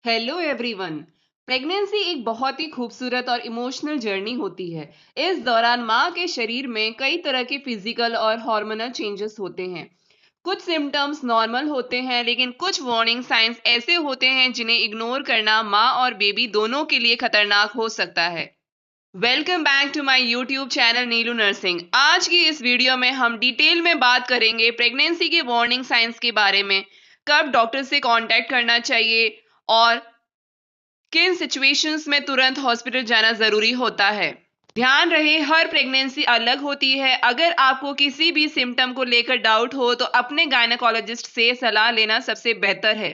Hello everyone. Pregnancy एक बहुत ही खूबसूरत और इमोशनल जर्नी होती है। इस दौरान माँ के शरीर में कई तरह के फिजिकल और हार्मोनल चेंजेस होते हैं। कुछ सिम्टम्स नॉर्मल होते हैं, लेकिन कुछ वार्निंग साइंस ऐसे होते हैं जिन्हें इग्नोर करना माँ और बेबी दोनों के लिए खतरनाक हो सकता है। Welcome back to my YouTube channel Neelu nursing. आज की इस वीडियो में हम डिटेल में बात करेंगे प्रेगनेंसी के वार्निंग साइंस के बारे में, कब डॉक्टर से कांटेक्ट करना चाहिए और किन सिचुएशंस में तुरंत हॉस्पिटल जाना जरूरी होता है। ध्यान रहे, हर प्रेगनेंसी अलग होती है। अगर आपको किसी भी सिम्टम को लेकर डाउट हो तो अपने गायनेकोलॉजिस्ट से सलाह लेना सबसे बेहतर है।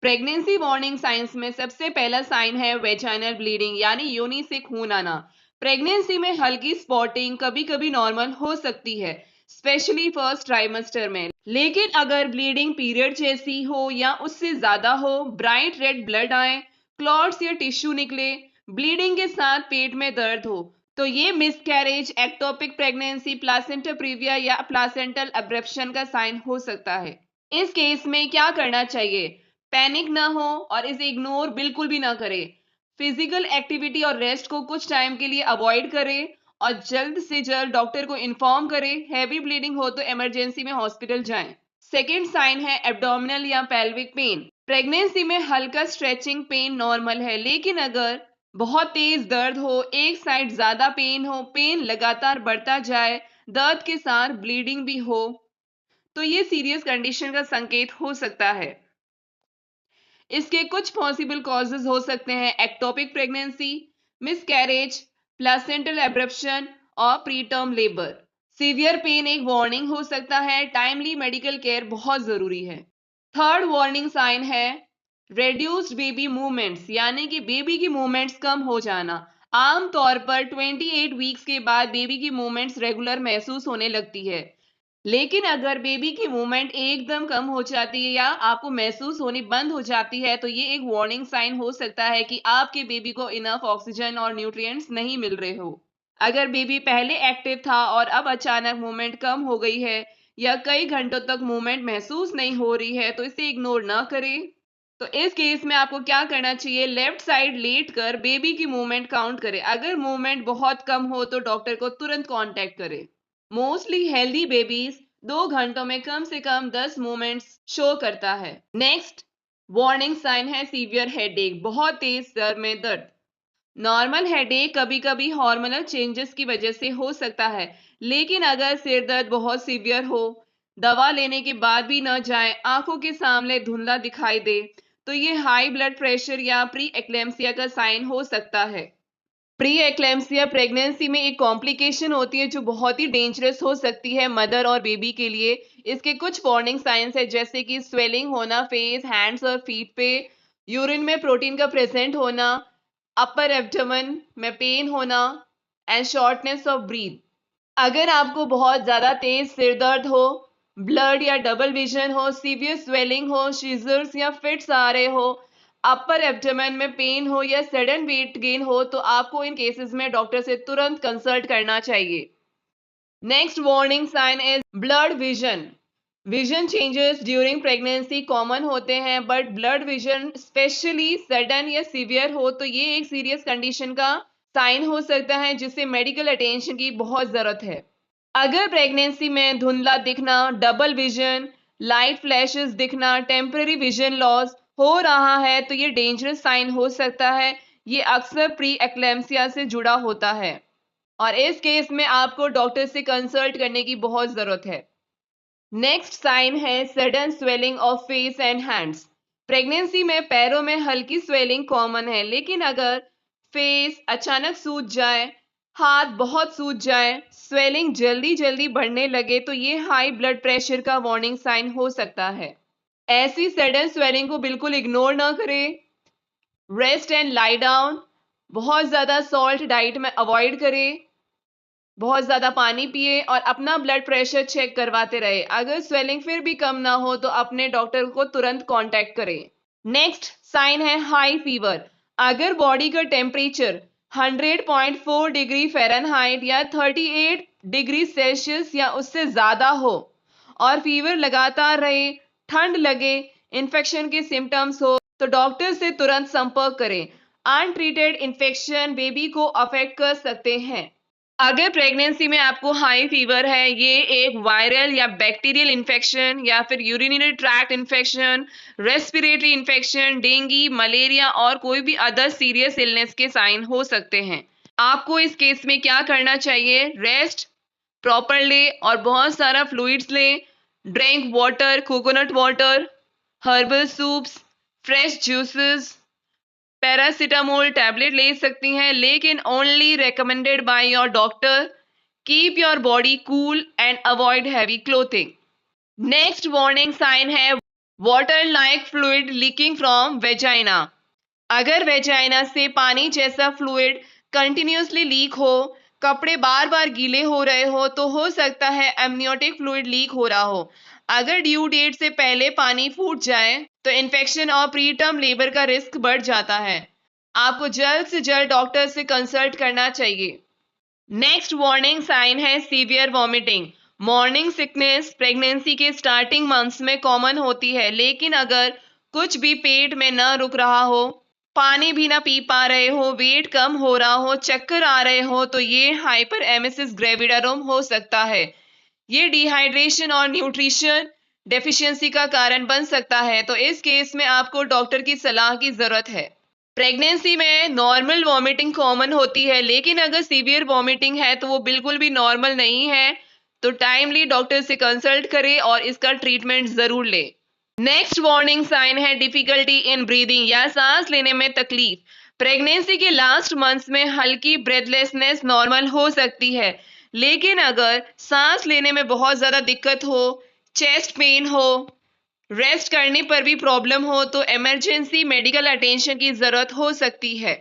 प्रेगनेंसी वार्निंग साइंस में सबसे पहला साइन है वेजाइनल ब्लीडिंग, यानी योनि से खून आना। प्रेगनेंसी में हल्की स्पॉटिंग कभी कभी नॉर्मल हो सकती है, स्पेशली फर्स्ट ट्राइमेस्टर में। लेकिन अगर ब्लीडिंग पीरियड जैसी हो या उससे ज्यादा हो, ब्राइट रेड ब्लड आए, क्लॉट्स या टिश्यू निकले, ब्लीडिंग के साथ पेट में दर्द हो, तो ये miscarriage, ectopic pregnancy, placenta previa या प्लासेंटल अब्रप्शन का साइन हो सकता है। इस केस में क्या करना चाहिए? पैनिक ना हो और इसे इग्नोर बिल्कुल भी ना करें। फिजिकल एक्टिविटी और रेस्ट को कुछ टाइम के लिए अवॉइड करें और जल्द से जल्द डॉक्टर को इन्फॉर्म करें। हैवी ब्लीडिंग हो तो इमरजेंसी में हॉस्पिटल जाएं। सेकेंड साइन है एब्डोमिनल या पेल्विक पेन। प्रेगनेंसी में हल्का स्ट्रेचिंग पेन नॉर्मल है, लेकिन अगर बहुत तेज दर्द हो, एक साइड ज्यादा पेन हो, पेन लगातार बढ़ता जाए, दर्द के साथ ब्लीडिंग भी हो, तो ये सीरियस कंडीशन का संकेत हो सकता है। इसके कुछ पॉसिबल कॉजेज हो सकते हैं: ectopic pregnancy, miscarriage, placental abruption और प्रीटर्म लेबर। सीवियर पेन एक वार्निंग हो सकता है। टाइमली मेडिकल केयर बहुत जरूरी है। थर्ड वार्निंग साइन है रेड्यूस्ड बेबी मूवमेंट्स, यानी कि बेबी की मूवमेंट्स कम हो जाना। आमतौर पर 28 वीक्स के बाद बेबी की मूवमेंट्स रेगुलर महसूस होने लगती है, लेकिन अगर बेबी की मूवमेंट एकदम कम हो जाती है या आपको महसूस होनी बंद हो जाती है, तो ये एक वार्निंग साइन हो सकता है कि आपके बेबी को इनफ ऑक्सीजन और न्यूट्रिएंट्स नहीं मिल रहे हो। अगर बेबी पहले एक्टिव था और अब अचानक मूवमेंट कम हो गई है या कई घंटों तक मूवमेंट महसूस नहीं हो रही है, तो इसे इग्नोर ना करें। तो इस केस में आपको क्या करना चाहिए? लेफ्ट साइड लेट कर बेबी की मूवमेंट काउंट करें। अगर मूवमेंट बहुत कम हो तो डॉक्टर को तुरंत कांटेक्ट करें। मोस्टली हेल्दी बेबीज 2 घंटों में कम से कम 10 मूवमेंट्स शो करता है। नेक्स्ट वार्निंग साइन है सीवियर हेडेक, बहुत तेज सर में दर्द। नॉर्मल हेडेक कभी कभी हार्मोनल चेंजेस की वजह से हो सकता है, लेकिन अगर सिर दर्द बहुत सीवियर हो, दवा लेने के बाद भी न जाए, आंखों के सामने धुंधला दिखाई दे, तो ये हाई ब्लड प्रेशर या प्री एक्लेम्सिया का साइन हो सकता है। प्री एक्लेम्सिया प्रेगनेंसी में एक कॉम्प्लिकेशन होती है जो बहुत ही डेंजरस हो सकती है मदर और बेबी के लिए। इसके कुछ वार्निंग साइंस है, जैसे कि स्वेलिंग होना फेस, हैंड्स और फीट पे, यूरिन में प्रोटीन का प्रेजेंट होना, अपर एब्डोमेन में पेन होना एंड शॉर्टनेस ऑफ ब्रीथ। अगर आपको बहुत ज्यादा तेज सिर दर्द हो, ब्लड या डबल विजन हो, सीवियर स्वेलिंग हो, सीजर्स या फिट्स आ रहे हो, अपर एब्डोमेन में पेन हो या सडन वेट गेन हो, तो आपको इन केसेस में डॉक्टर से तुरंत कंसल्ट करना चाहिए। Next warning sign is blurred vision. Vision changes during pregnancy common होते हैं, but blurred vision specially sudden या सीवियर हो तो ये एक सीरियस कंडीशन का साइन हो सकता है, जिससे मेडिकल अटेंशन की बहुत जरूरत है। अगर प्रेगनेंसी में धुंधला दिखना, डबल विजन, लाइट फ्लैशेस दिखना, टेम्पररी विजन लॉस हो रहा है, तो ये डेंजरस साइन हो सकता है। ये अक्सर प्री एक्लेम्सिया से जुड़ा होता है और इस केस में आपको डॉक्टर से कंसल्ट करने की बहुत जरूरत है। नेक्स्ट साइन है sudden swelling of face and hands. Pregnancy में पैरों में हल्की स्वेलिंग कॉमन है, लेकिन अगर फेस अचानक सूज जाए, हाथ बहुत सूज जाए, स्वेलिंग जल्दी जल्दी बढ़ने लगे, तो ये हाई ब्लड प्रेशर का वार्निंग साइन हो सकता है। ऐसी सडन स्वेलिंग को बिल्कुल इग्नोर ना करें। Rest and lie down. बहुत ज्यादा सॉल्ट डाइट में अवॉइड करें। बहुत ज्यादा पानी पिए और अपना ब्लड प्रेशर चेक करवाते रहे। अगर स्वेलिंग फिर भी कम ना हो तो अपने डॉक्टर को तुरंत कांटेक्ट करें। नेक्स्ट साइन है हाई फीवर। अगर बॉडी का टेम्परेचर 100.4 डिग्री फ़ारेनहाइट या 38 डिग्री सेल्सियस या उससे ज्यादा हो और फीवर लगातार रहे, ठंड लगे, इन्फेक्शन के सिम्टम्स हो, तो डॉक्टर से तुरंत संपर्क करें। अनट्रीटेड इन्फेक्शन बेबी को अफेक्ट कर सकते हैं। अगर प्रेगनेंसी में आपको हाई फीवर है, ये एक वायरल या बैक्टीरियल इन्फेक्शन या फिर urinary tract infection, respiratory infection, dengue, malaria और कोई भी अदर सीरियस इलनेस के साइन हो सकते हैं। आपको इस केस में क्या करना चाहिए? रेस्ट प्रॉपर ले और बहुत सारा फ्लूइड्स ले। Drink water, coconut water, herbal soups, fresh juices, paracetamol tablet ले सकती हैं, लेकिन only recommended by your doctor. Keep your body cool and avoid heavy clothing. Next warning sign है water like fluid leaking from vagina. अगर vagina से पानी जैसा fluid continuously leak हो, कपड़े बार बार गीले हो रहे हो, तो हो सकता है एमनियोटिक फ्लूइड लीक हो रहा हो। अगर ड्यू डेट से पहले पानी फूट जाए तो इन्फेक्शन और प्री टर्म लेबर का रिस्क बढ़ जाता है। आपको जल्द से जल्द डॉक्टर से कंसल्ट करना चाहिए। नेक्स्ट वार्निंग साइन है severe vomiting. Morning sickness pregnancy के स्टार्टिंग मंथ्स में कॉमन होती है, लेकिन अगर कुछ भी पेट में न रुक रहा हो, पानी भी ना पी पा रहे हो, वेट कम हो रहा हो, चक्कर आ रहे हो, तो ये हाइपर एमेसिस ग्रेविडारोम हो सकता है। ये डिहाइड्रेशन और न्यूट्रिशन डेफिशिएंसी का कारण बन सकता है, तो इस केस में आपको डॉक्टर की सलाह की जरूरत है। प्रेगनेंसी में नॉर्मल वॉमिटिंग कॉमन होती है, लेकिन अगर सीवियर वॉमिटिंग है तो वो बिल्कुल भी नॉर्मल नहीं है, तो टाइमली डॉक्टर से कंसल्ट करें और इसका ट्रीटमेंट जरूर लें। नेक्स्ट वार्निंग साइन है डिफिकल्टी इन ब्रीदिंग या सांस लेने में तकलीफ। प्रेगनेंसी के लास्ट मंथ्स में हल्की ब्रेथलेसनेस नॉर्मल हो सकती है, लेकिन अगर सांस लेने में बहुत ज्यादा दिक्कत हो, चेस्ट पेन हो, रेस्ट करने पर भी प्रॉब्लम हो, तो इमरजेंसी मेडिकल अटेंशन की जरूरत हो सकती है।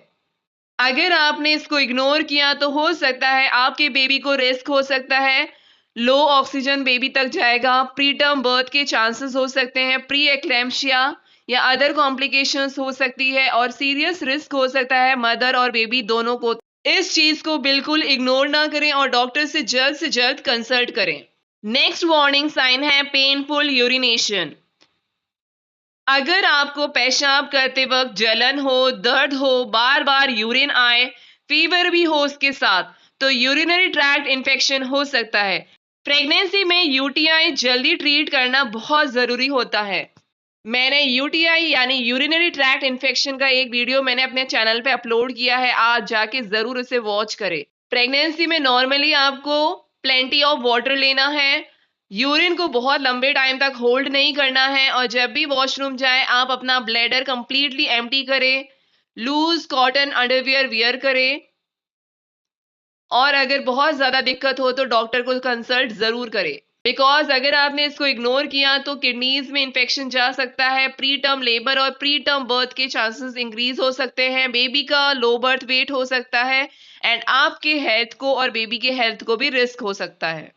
अगर आपने इसको इग्नोर किया तो हो सकता है आपके बेबी को रिस्क हो सकता है, लो ऑक्सीजन बेबी तक जाएगा, प्री टर्म बर्थ के चांसेस हो सकते हैं, प्री एक्लेम्शिया या अदर कॉम्प्लिकेशंस हो सकती है और सीरियस रिस्क हो सकता है मदर और बेबी दोनों को। इस चीज को बिल्कुल इग्नोर ना करें और डॉक्टर से जल्द कंसल्ट करें। नेक्स्ट वार्निंग साइन है पेनफुल यूरिनेशन। अगर आपको पेशाब करते वक्त जलन हो, दर्द हो, बार बार यूरिन आए, फीवर भी हो उसके साथ, तो यूरिनरी ट्रैक्ट इन्फेक्शन हो सकता है। प्रेगनेंसी में यूटीआई जल्दी ट्रीट करना बहुत जरूरी होता है। मैंने यूटीआई यानी यूरिनरी ट्रैक्ट इन्फेक्शन का एक वीडियो मैंने अपने चैनल पे अपलोड किया है, आज जाके जरूर उसे वॉच करें। प्रेगनेंसी में नॉर्मली आपको प्लेंटी ऑफ वाटर लेना है, यूरिन को बहुत लंबे टाइम तक होल्ड नहीं करना है और जब भी वॉशरूम जाए आप अपना ब्लैडर कंप्लीटली एम्प्टी करें, लूज कॉटन अंडरवियर वियर करें और अगर बहुत ज्यादा दिक्कत हो तो डॉक्टर को कंसल्ट जरूर करें। बिकॉज अगर आपने इसको इग्नोर किया तो किडनीज में इंफेक्शन जा सकता है, प्री टर्म लेबर और प्री टर्म बर्थ के चांसेस इंक्रीज हो सकते हैं, बेबी का लो बर्थ वेट हो सकता है एंड आपके हेल्थ को और बेबी के हेल्थ को भी रिस्क हो सकता है।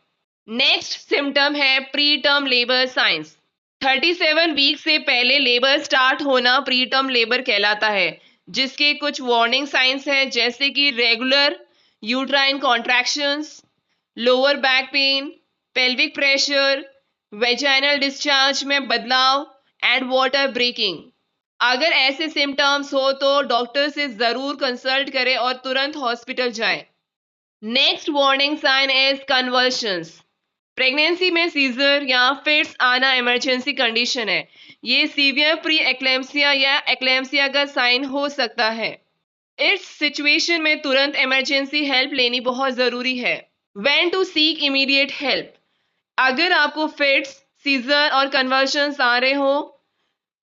नेक्स्ट सिम्टम है pre term labour signs. 37 week से पहले लेबर स्टार्ट होना प्री टर्म लेबर कहलाता है, जिसके कुछ वार्निंग साइंस हैं, जैसे कि regular uterine contractions, lower back pain, pelvic pressure, vaginal discharge में बदलाव एंड वाटर ब्रेकिंग। अगर ऐसे सिम्टम्स हो तो डॉक्टर से जरूर कंसल्ट करें और तुरंत हॉस्पिटल जाएं। Next warning sign is convulsions. Pregnancy में सीजर या फिट्स आना इमरजेंसी कंडीशन है। ये सीवियर प्री एक्लेम्सिया या एक्लेम्सिया का साइन हो सकता है। इस सिचुएशन में तुरंत इमरजेंसी हेल्प लेनी बहुत जरूरी है। When to seek immediate help. अगर आपको फिट्स, सीजर और कन्वर्शंस आ रहे हो,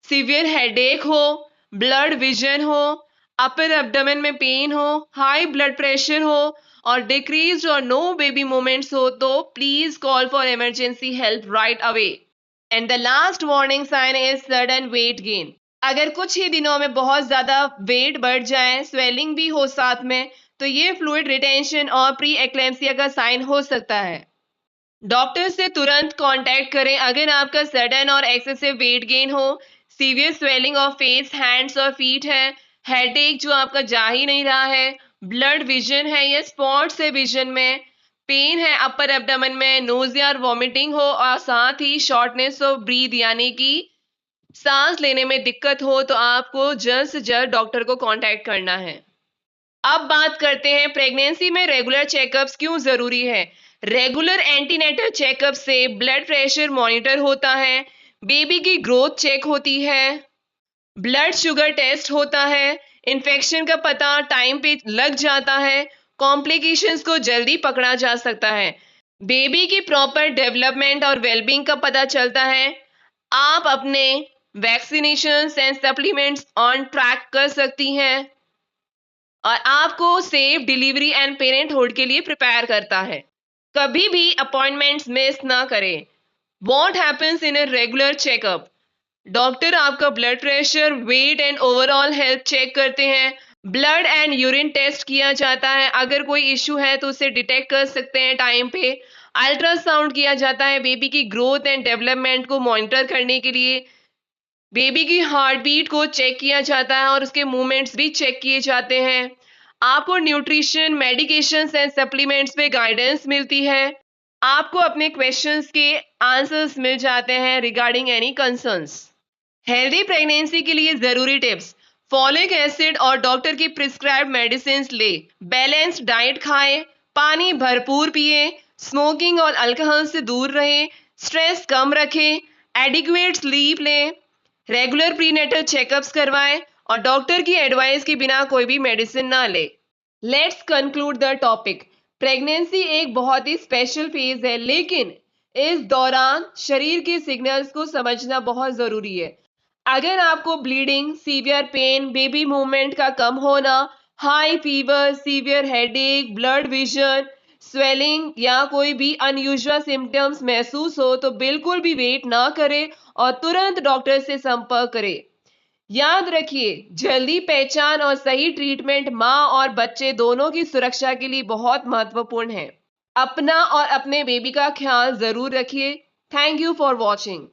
सीवियर हेडेक हो, ब्लड विजन हो, अपर एब्डोमेन में पेन हो, हाई ब्लड प्रेशर हो और डिक्रीज और नो बेबी मोमेंट्स हो, तो please call for emergency help right away. And the last warning sign is sudden weight gain. अगर कुछ ही दिनों में बहुत ज्यादा वेट बढ़ जाए, स्वेलिंग भी हो साथ में, तो ये फ्लूइड रिटेंशन और प्री एक्लेम्सिया का साइन हो सकता है। डॉक्टर से तुरंत कांटेक्ट करें अगर आपका सडन और एक्सेसिव वेट गेन हो, severe swelling of face, hands और फीट है, हेडेक जो आपका जा ही नहीं रहा है, ब्लड विजन है या स्पॉट्स है विजन में, पेन है अपर एब्डोमेन में, नोजिया और वॉमिटिंग हो और साथ ही शॉर्टनेस ऑफ ब्रीथ यानी कि सांस लेने में दिक्कत हो तो आपको जल्द से जल्द डॉक्टर को कांटेक्ट करना है। अब बात करते हैं प्रेगनेंसी में रेगुलर चेकअप्स क्यों जरूरी है। रेगुलर एंटीनेटल चेकअप से ब्लड प्रेशर मॉनिटर होता है, बेबी की ग्रोथ चेक होती है, ब्लड शुगर टेस्ट होता है, इन्फेक्शन का पता टाइम पे लग जाता है, कॉम्प्लिकेशंस को जल्दी पकड़ा जा सकता है, बेबी की प्रॉपर डेवलपमेंट और वेलबींग का पता चलता है। आप अपने vaccinations and supplements on track कर सकती हैं और आपको सेफ डिलीवरी एंड पेरेंटहुड के लिए प्रिपेयर करता है। कभी भी अपॉइंटमेंट्स मिस ना करें। What happens in a regular checkup? Doctor आपका blood pressure, weight and overall health check करते हैं। ब्लड एंड यूरिन टेस्ट किया जाता है, अगर कोई इश्यू है तो उसे डिटेक्ट कर सकते हैं टाइम पे। अल्ट्रासाउंड किया जाता है बेबी की ग्रोथ एंड डेवलपमेंट को मॉनिटर करने के लिए। बेबी की हार्ट बीट को चेक किया जाता है और उसके मूवमेंट्स भी चेक किए जाते हैं। आपको न्यूट्रिशन, मेडिकेशंस एंड सप्लीमेंट्स पे गाइडेंस मिलती है। आपको अपने क्वेश्चंस के आंसर्स मिल जाते हैं regarding any concerns. Healthy pregnancy के लिए जरूरी टिप्स: फॉलिक एसिड और डॉक्टर की प्रिस्क्राइब्ड मेडिसिन ले, बैलेंस्ड डाइट खाएं, पानी भरपूर पिए, स्मोकिंग और अल्कोहल से दूर रहें, स्ट्रेस कम रखें, एडिक्वेट स्लीप लें, रेगुलर प्रीनेटल चेकअप्स करवाएं और डॉक्टर की एडवाइस के बिना कोई भी मेडिसिन ना ले। Let's conclude the topic. Pregnancy एक बहुत ही स्पेशल फेज है, लेकिन इस दौरान शरीर के सिग्नल्स को समझना बहुत जरूरी है। अगर आपको bleeding, severe pain, baby movement का कम होना, high fever, severe headache, blood vision, swelling या कोई भी अनयूजुअल सिम्टम्स महसूस हो तो बिल्कुल भी वेट ना करें और तुरंत डॉक्टर से संपर्क करें। याद रखिए, जल्दी पहचान और सही ट्रीटमेंट माँ और बच्चे दोनों की सुरक्षा के लिए बहुत महत्वपूर्ण है। अपना और अपने बेबी का ख्याल जरूर रखिए। Thank you for watching.